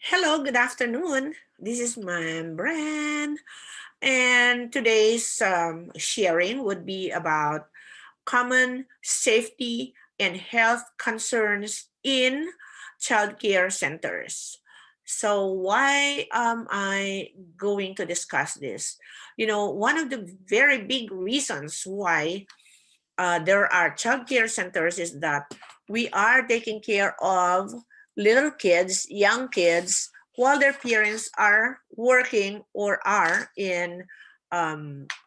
Hello, good afternoon. This is my Bran, and today's sharing would be about common safety and health concerns in childcare centers. So, why am I going to discuss this? One of the very big reasons why there are childcare centers is that we are taking care of little kids, young kids, while their parents are working or are in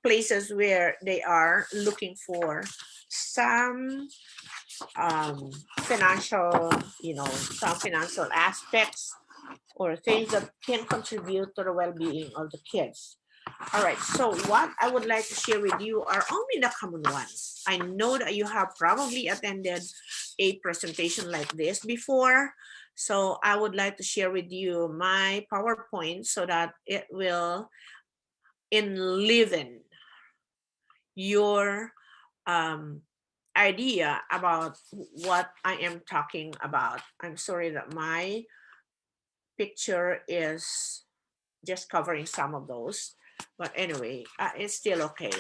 places where they are looking for some um, financial, some financial aspects or things that can contribute to the well-being of the kids. All right, so what I would like to share with you are only the common ones. I know that you have probably attended a presentation like this before, so I would like to share with you my PowerPoint so that it will enliven your um, idea about what I am talking about. I'm sorry that my picture is just covering some of those, but anyway, it's still okay.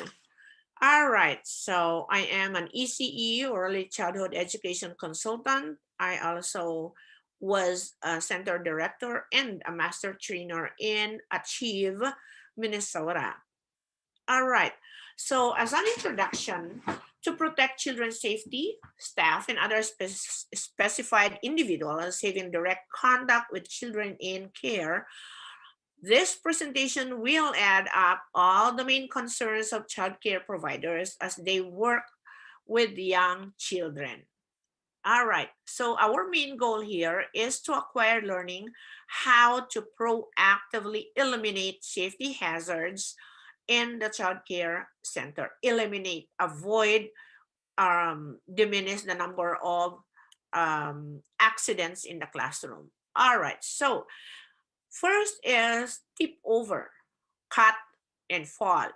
All right, so I am an ECE, or early childhood education consultant. I also was a center director and a master trainer in Achieve, Minnesota. All right, so as an introduction, to protect children's safety, staff and other specified individuals having direct contact with children in care, this presentation will add up all the main concerns of childcare providers as they work with young children. All right, so our main goal here is to acquire learning how to proactively eliminate safety hazards in the childcare center. Eliminate, avoid, diminish the number of accidents in the classroom. All right, so first is tip over, cut, and fall.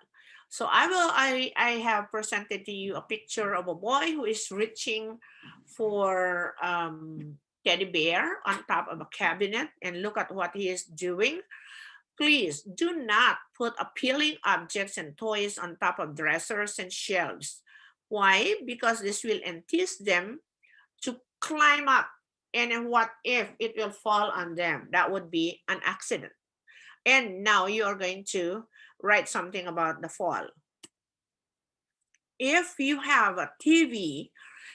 So I have presented to you a picture of a boy who is reaching for teddy bear on top of a cabinet, and look at what he is doing. Please do not put appealing objects and toys on top of dressers and shelves. Why? Because this will entice them to climb up. And then what if it will fall on them? That would be an accident. And now you are going to write something about the fall. If you have a TV,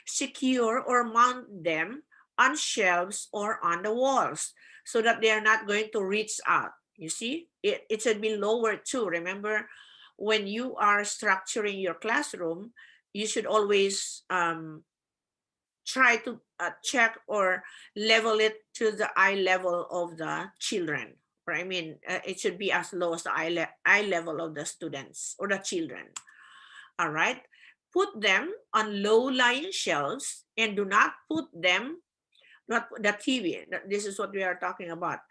secure or mount them on shelves or on the walls so that they are not going to reach out. You see, it should be lower too. Remember, when you are structuring your classroom, you should always try to check or level it to the eye level of the children. Or I mean, it should be as low as the eye level of the students or the children. All right. Put them on low-lying shelves and do not put them, not the TV. This is what we are talking about.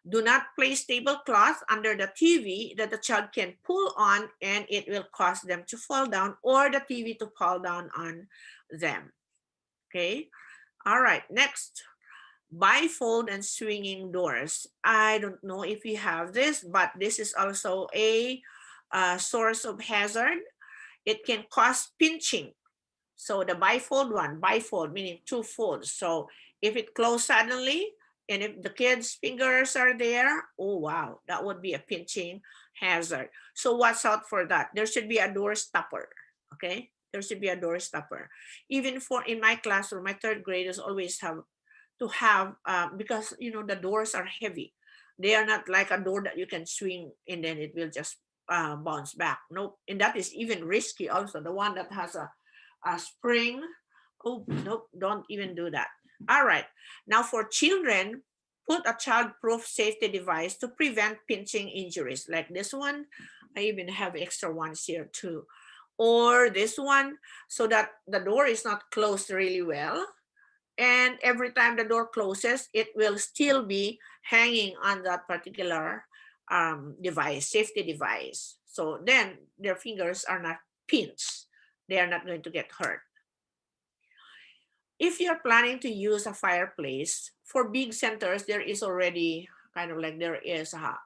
Do not place tablecloth under the TV that the child can pull on and it will cause them to fall down, or the TV to fall down on them. Okay. All right. Next, bifold and swinging doors. I don't know if you have this, but this is also a source of hazard. It can cause pinching. So the bifold one, bifold meaning two folds. So if it closes suddenly and if the kid's fingers are there, oh wow, that would be a pinching hazard. So watch out for that. There should be a door stopper. Okay, there should be a door stopper. Even for in my classroom, my third graders always have to have because the doors are heavy. They are not like a door that you can swing and then it will just bounce back. Nope, and that is even risky. Also, the one that has a spring. Oh nope, don't even do that. All right. Now for children, put a child-proof safety device to prevent pinching injuries. Like this one, I even have extra ones here too. Or this one, so that the door is not closed really well, and every time the door closes it will still be hanging on that particular device, safety device, so then their fingers are not pinched, they are not going to get hurt. If you're planning to use a fireplace, for big centers there is already kind of like there is a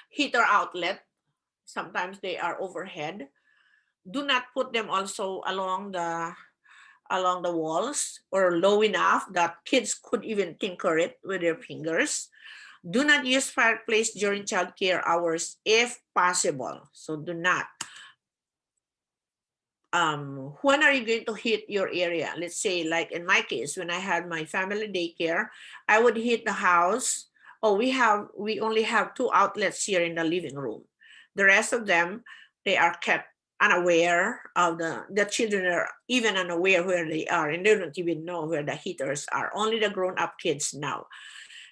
heater outlet. Sometimes they are overhead. Do not put them also along the walls or low enough that kids could even tinker it with their fingers. Do not use fireplace during childcare hours if possible. So do not. When are you going to heat your area? Let's say, like in my case, when I had my family daycare, I would heat the house. Oh, we only have 2 outlets here in the living room. The rest of them, they are kept unaware of the children are even unaware where they are, and they don't even know where the heaters are. Only the grown-up kids now.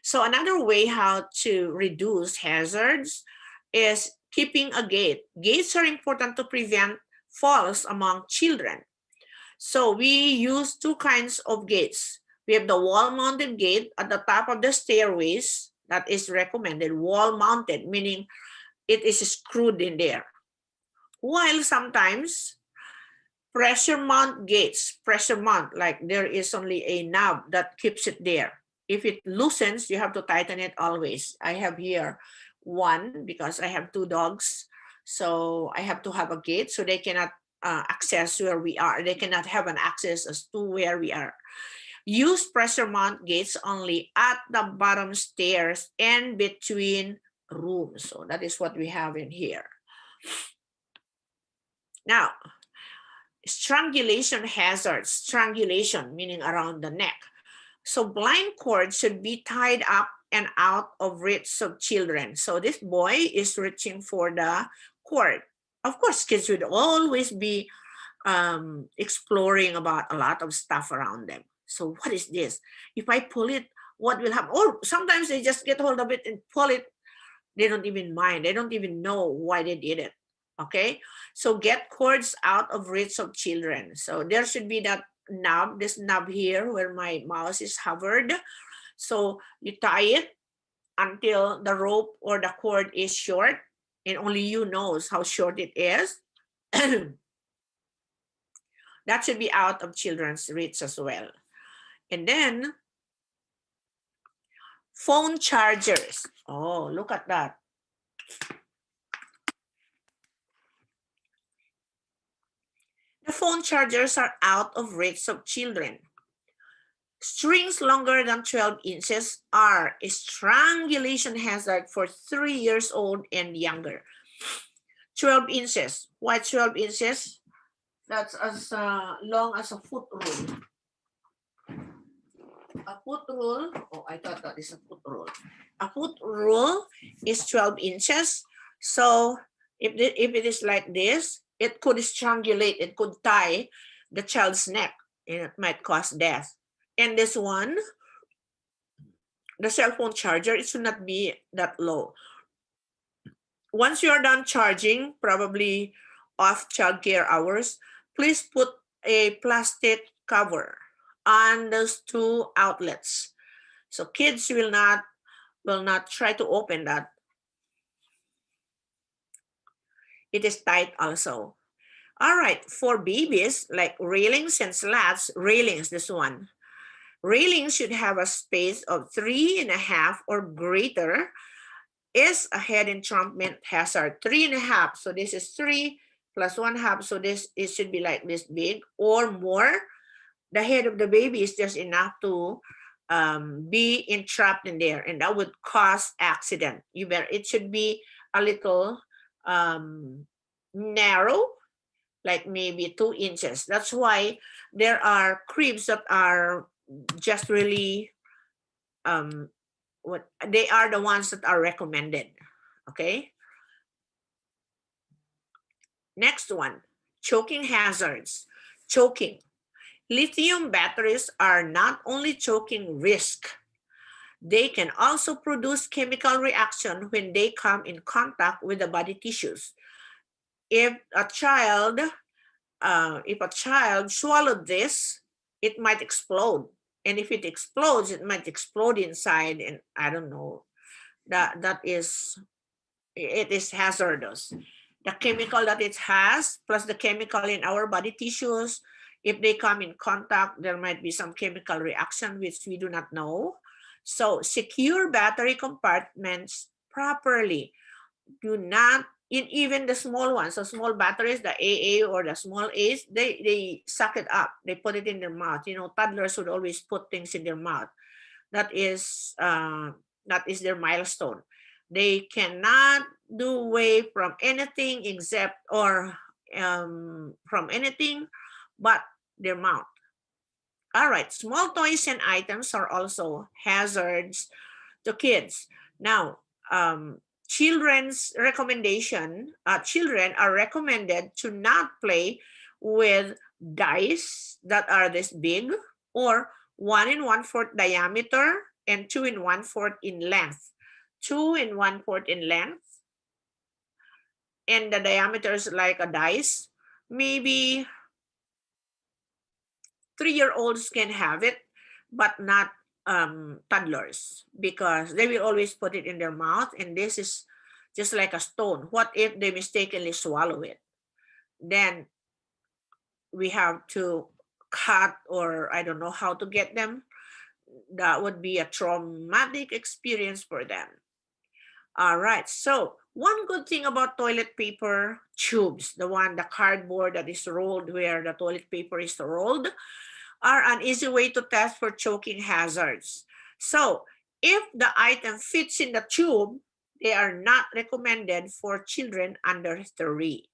So another way how to reduce hazards is keeping a gate. Gates are important to prevent falls among children. So we use 2 kinds of gates. We have the wall-mounted gate at the top of the stairways. That is recommended. Wall-mounted, meaning it is screwed in there. While sometimes pressure mount gates, pressure mount, like there is only a knob that keeps it there. If it loosens, you have to tighten it always. I have here one because I have 2 dogs. So I have to have a gate so they cannot access where we are. They cannot have an access as to where we are. Use pressure mount gates only at the bottom stairs and between rooms. So that is what we have in here. Now, strangulation hazards. Strangulation, meaning around the neck. So blind cord should be tied up and out of reach of children. So this boy is reaching for the cord. Of course, kids would always be exploring about a lot of stuff around them. So what is this? If I pull it, what will happen? Or sometimes they just get hold of it and pull it. They don't even mind. They don't even know why they did it. Okay, so get cords out of reach of children. So there should be that knob, this knob here where my mouse is hovered. So you tie it until the rope or the cord is short, and only you knows how short it is. That should be out of children's reach as well. And then phone chargers. Oh, look at that. The phone chargers are out of reach of children. Strings longer than 12 inches are a strangulation hazard for 3 years old and younger. 12 inches. Why 12 inches? That's as long as a foot rule. A foot rule, oh, I thought that is a foot rule. A foot rule is 12 inches. So if it is like this, it could strangulate, it could tie the child's neck, and it might cause death. And this one, the cell phone charger, it should not be that low. Once you are done charging, probably off childcare hours, please put a plastic cover on those 2 outlets. So kids will not try to open that. It is tight also. All right, for babies, like railings and slats, railings, this one. Railings should have a space of 3.5 or greater. Is a head entrampment hazard. 3.5. So this is 3 plus 1/2. So this it should be like this big or more. The head of the baby is just enough to be entrapped in there, and that would cause accident. It should be a little narrow, like maybe 2 inches. That's why there are cribs that are just really they are the ones that are recommended. Okay, next one, choking hazards. Choking. Lithium batteries are not only choking risk, they can also produce chemical reaction when they come in contact with the body tissues. If a child swallowed this, it might explode. And if it explodes, it might explode inside, and I don't know. It is hazardous. The chemical that it has, plus the chemical in our body tissues, if they come in contact, there might be some chemical reaction which we do not know. So secure battery compartments properly. Do not, in even the small ones, so small batteries, the AA or the small A's, they suck it up. They put it in their mouth. You know, toddlers would always put things in their mouth. That is their milestone. They cannot do away from anything except or from anything but their mouth. All right, small toys and items are also hazards to kids. Now, children's recommendation, children are recommended to not play with dice that are this big or 1 1/4 diameter and 2 1/4 in length. 2 1/4 in length and the diameter is like a dice. Maybe 3-year-olds can have it, but not toddlers because they will always put it in their mouth and this is just like a stone. What if they mistakenly swallow it? Then we have to cut or I don't know how to get them. That would be a traumatic experience for them. All right. So one good thing about toilet paper tubes, the cardboard that is rolled where the toilet paper is rolled, are an easy way to test for choking hazards. So if the item fits in the tube, they are not recommended for children under 3.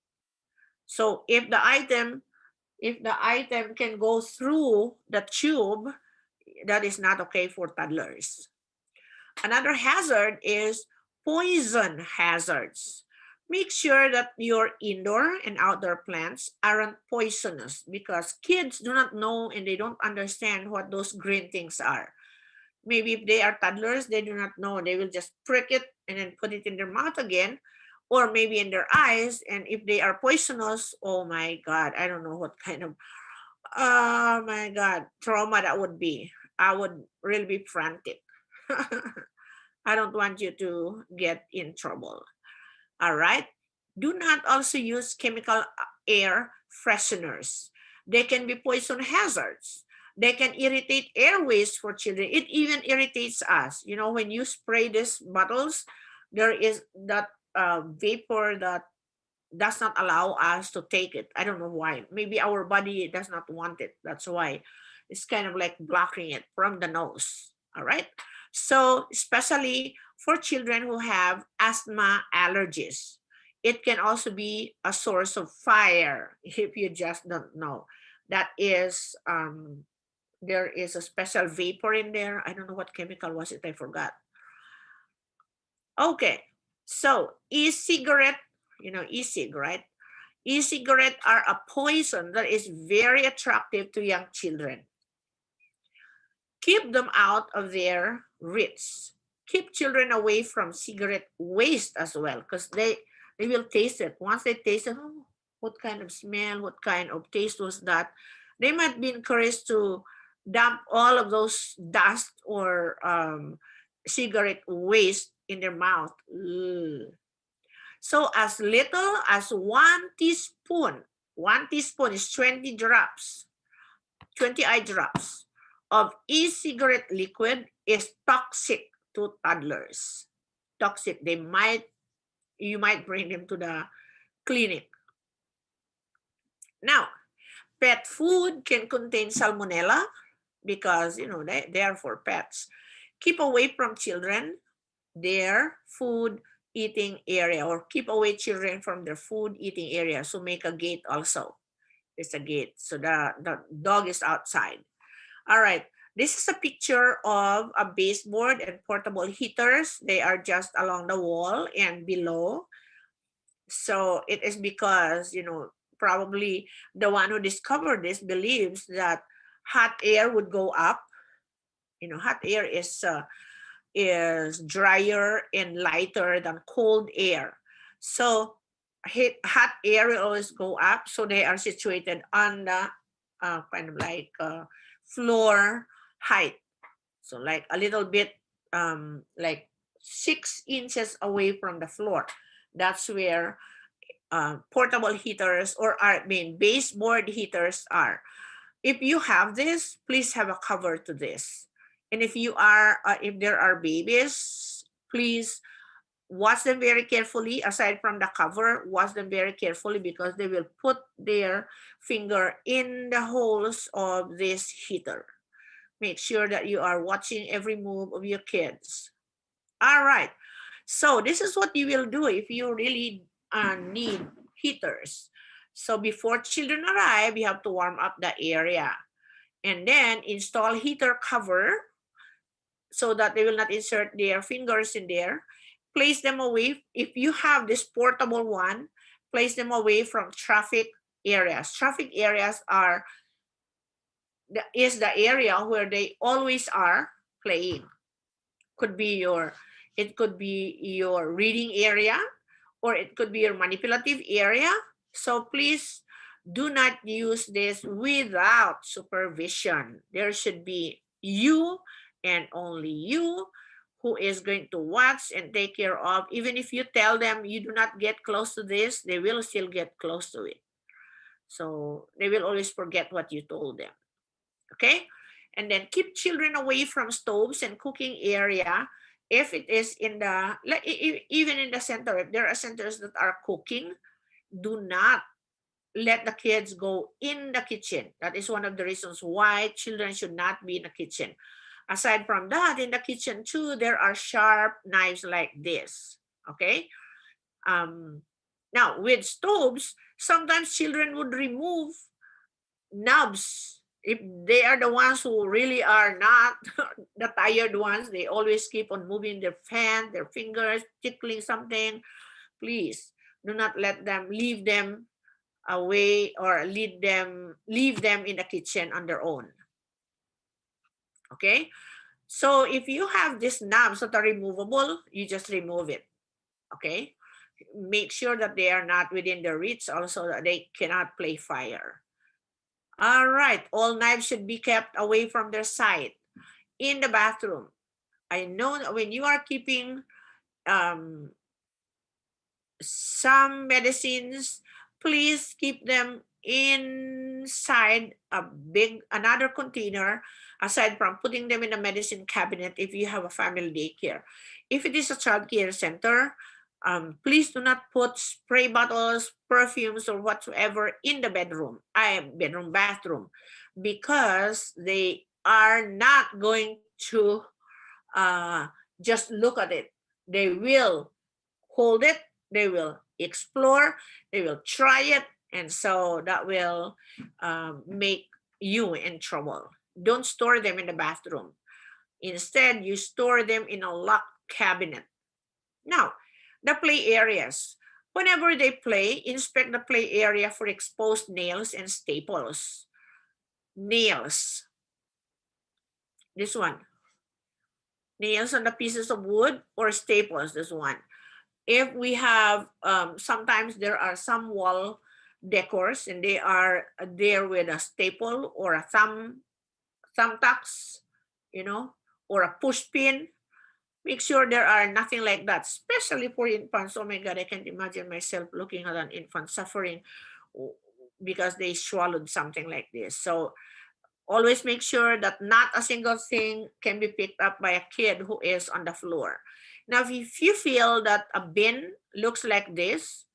So if the item can go through the tube, that is not okay for toddlers. Another hazard is poison hazards. Make sure that your indoor and outdoor plants aren't poisonous because kids do not know and they don't understand what those green things are. Maybe if they are toddlers, they do not know. They will just prick it and then put it in their mouth again, or maybe in their eyes. And if they are poisonous, oh my God, I don't know what kind of, oh my God, trauma that would be. I would really be frantic. I don't want you to get in trouble. All right. Do not also use chemical air fresheners. They can be poison hazards. They can irritate airways for children. It even irritates us. You know, when you spray these bottles, there is that vapor that does not allow us to take it. I don't know why. Maybe our body does not want it. That's why it's kind of like blocking it from the nose. All right. So, especially for children who have asthma allergies, it can also be a source of fire if you just don't know. That is, there is a special vapor in there. I don't know what chemical was it. I forgot. Okay. So, e-cigarette, you know, e-cig, right? E-cigarette are a poison that is very attractive to young children. Keep them out of their reach. Keep children away from cigarette waste as well because they will taste it. Once they taste it, oh, what kind of smell, what kind of taste was that? They might be encouraged to dump all of those dust or cigarette waste in their mouth. Ugh. So as little as 1 teaspoon is 20 drops, 20 eye drops of e-cigarette liquid is toxic to toddlers. Toxic. You might bring them to the clinic. Now, pet food can contain salmonella because they are for pets. Keep away from children their food eating area or keep away children from their food eating area. So make a gate also. It's a gate. So the dog is outside. All right. This is a picture of a baseboard and portable heaters. They are just along the wall and below. So it is because, probably the one who discovered this believes that hot air would go up. Hot air is drier and lighter than cold air. So hot air will always go up. So they are situated on the kind of like floor height. So like a little bit like 6 inches away from the floor. That's where portable heaters or baseboard heaters are. If you have this, please have a cover to this. And if there are babies, please wash them very carefully. Aside from the cover, wash them very carefully because they will put their finger in the holes of this heater. Make sure that you are watching every move of your kids. All right. So this is what you will do if you really need heaters. So before children arrive, you have to warm up the area and then install heater cover so that they will not insert their fingers in there. Place them away. If you have this portable one, place them away from traffic areas. Traffic areas is the area where they always are playing. Could be it could be your reading area, or it could be your manipulative area. So please do not use this without supervision. There should be you and only you who is going to watch and take care of. Even if you tell them you do not get close to this, they will still get close to it. So they will always forget what you told them. Okay? And then keep children away from stoves and cooking area. If it is in the, even in the center, if there are centers that are cooking, do not let the kids go in the kitchen. That is one of the reasons why children should not be in the kitchen. Aside from that, in the kitchen too, there are sharp knives like this. Okay? Um, Now, with stoves, sometimes children would remove knobs. If they are the ones who really are not the tired ones, they always keep on moving their hand, their fingers, tickling something. Please do not let them leave them away or leave them in the kitchen on their own. Okay? So if you have these knobs that are removable, you just remove it. Okay? Make sure that they are not within the reach, also that they cannot play fire. All right, all knives should be kept away from their side. In the bathroom, I know that when you are keeping some medicines, please keep them inside another container, aside from putting them in a medicine cabinet if you have a family daycare. If it is a child care center, please do not put spray bottles, perfumes, or whatsoever in the bathroom, because they are not going to just look at it. They will hold it, they will explore, they will try it, and so that will make you in trouble. Don't store them in the bathroom. Instead, you store them in a locked cabinet. Now, the play areas. Whenever they play, inspect the play area for exposed nails and staples. Nails. This one. Nails on the pieces of wood or staples. This one. If we have, sometimes there are some wall decors and they are there with a staple or a thumbtacks, or a push pin. Make sure there are nothing like that, especially for infants. Oh my God, I can't imagine myself looking at an infant suffering because they swallowed something like this. So always make sure that not a single thing can be picked up by a kid who is on the floor. Now, if you feel that a bin looks like this,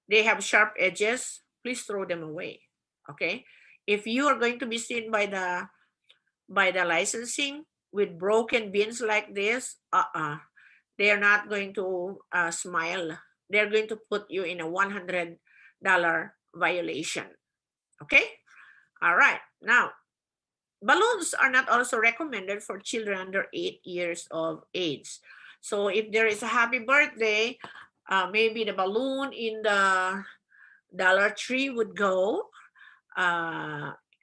they have sharp edges, please throw them away. Okay? If you are going to be seen by the licensing with broken bins like this, they are not going to smile. They're going to put you in a $100 violation. Okay? All right. Now, balloons are not also recommended for children under 8 years of age. So if there is a happy birthday, maybe the balloon in the Dollar Tree would go,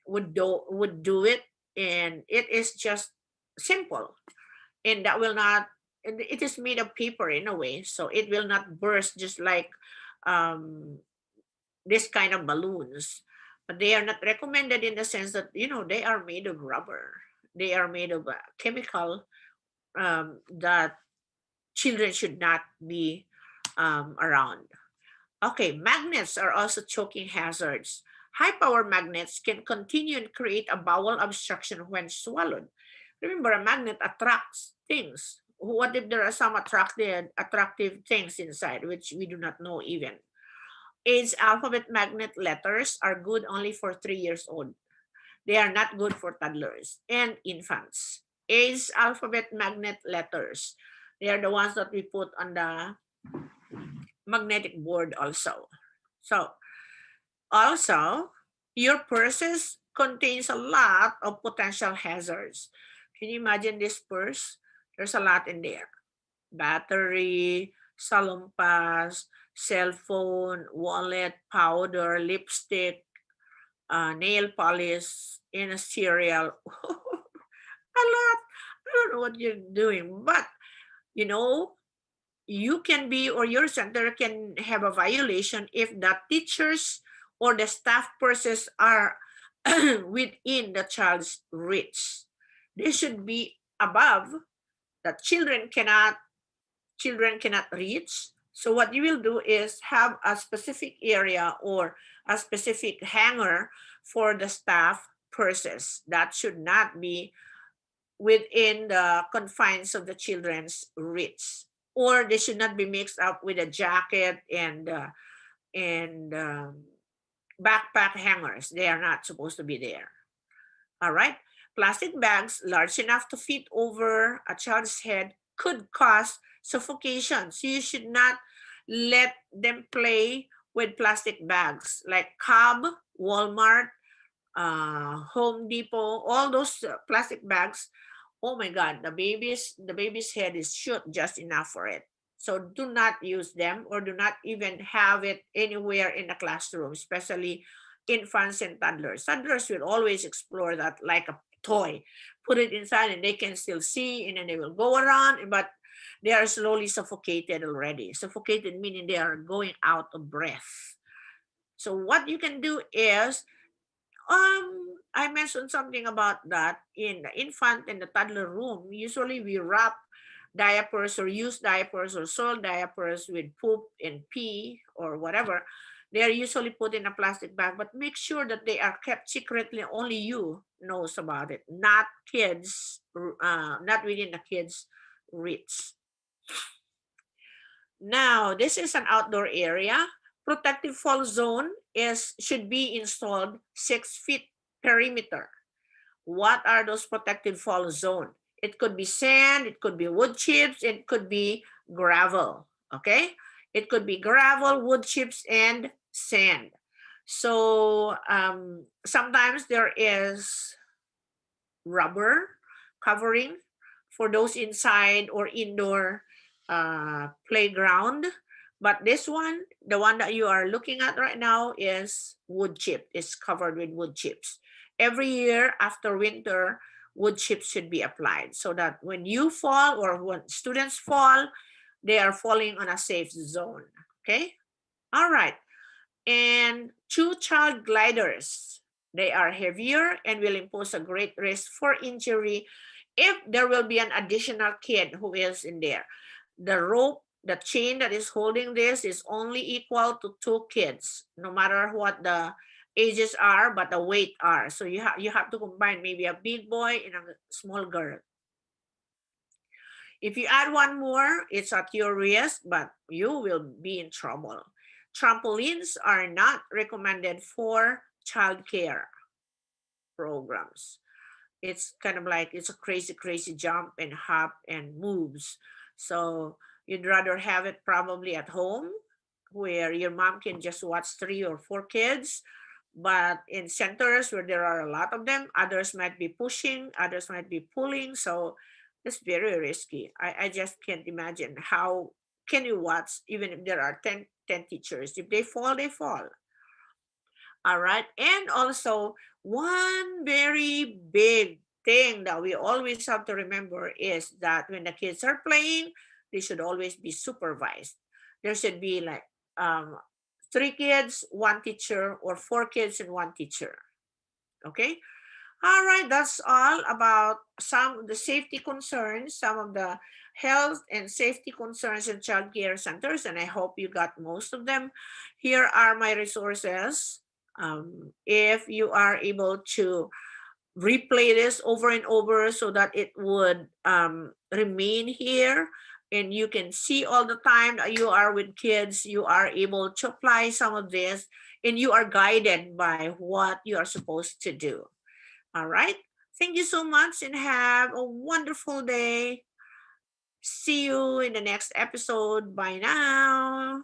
would do it, and it is just simple, and that will not. It is made of paper in a way, so it will not burst just like um, this kind of balloons. But they are not recommended in the sense that they are made of rubber. They are made of chemical that children should not be around. Okay, magnets are also choking hazards. High power magnets can continue and create a bowel obstruction when swallowed. Remember, a magnet attracts things. What if there are some attractive things inside, which we do not know even? Age alphabet magnet letters are good only for 3 years old. They are not good for toddlers and infants. Age alphabet magnet letters. They are the ones that we put on the magnetic board also. So also, your purses contains a lot of potential hazards. Can you imagine this purse? There's a lot in there. Battery, salumpas, cell phone, wallet, powder, lipstick, nail polish, in a cereal. A lot. I don't know what you're doing, but you know, you can be, or your center can have a violation if the teachers or the staff purses are within the child's reach. They should be above that children cannot reach. So what you will do is have a specific area or a specific hanger for the staff purses that should not be within the confines of the children's reach, or they should not be mixed up with a jacket and backpack hangers. They are not supposed to be there. All right. Plastic bags large enough to fit over a child's head could cause suffocation. So you should not let them play with plastic bags like Cobb, Walmart, Home Depot, all those plastic bags. Oh my God, the baby's head is shoot just enough for it. So do not use them, or do not even have it anywhere in the classroom, especially infants and toddlers. Toddlers will always explore that like a toy. Put it inside and they can still see, and then they will go around, but they are slowly suffocated already. Suffocated meaning they are going out of breath. So what you can do is, I mentioned something about that in the infant and the toddler room. Usually we wrap diapers or use diapers or soil diapers with poop and pee or whatever. They are usually put in a plastic bag, but make sure that they are kept secretly. Only you knows about it, not kids, not within the kids' reach. Now, this is an outdoor area. Protective fall zone is should be installed 6 feet perimeter. What are those protected fall zone? It could be sand, it could be wood chips, it could be gravel. Okay? It could be gravel, wood chips, and sand. So sometimes there is rubber covering for those inside or indoor playground. But this one, the one that you are looking at right now, is wood chip. It's covered with wood chips. Every year after winter, wood chips should be applied so that when you fall or when students fall, they are falling on a safe zone. Okay? All right. And two child gliders. They are heavier and will impose a great risk for injury if there will be an additional kid who is in there. The rope, the chain that is holding this is only equal to two kids, no matter what the ages are, but the weight are. So you have to combine maybe a big boy and a small girl. If you add one more, it's at your risk, but you will be in trouble. Trampolines are not recommended for childcare programs. It's kind of like it's a crazy, crazy jump and hop and moves. So you'd rather have it probably at home where your mom can just watch 3 or 4 kids. But in centers where there are a lot of them, others might be pushing, others might be pulling. So it's very risky. I just can't imagine how can you watch even if there are 10 teachers. If they fall, they fall. All right. And also, one very big thing that we always have to remember is that when the kids are playing, they should always be supervised. There should be like 3 kids, one teacher, or 4 kids and one teacher. Okay. All right, that's all about some of the safety concerns, some of the health and safety concerns in child care centers, and I hope you got most of them. Here are my resources. If you are able to replay this over and over so that it would remain here, and you can see all the time that you are with kids, you are able to apply some of this, and you are guided by what you are supposed to do. All right. Thank you so much and have a wonderful day. See you in the next episode. Bye now.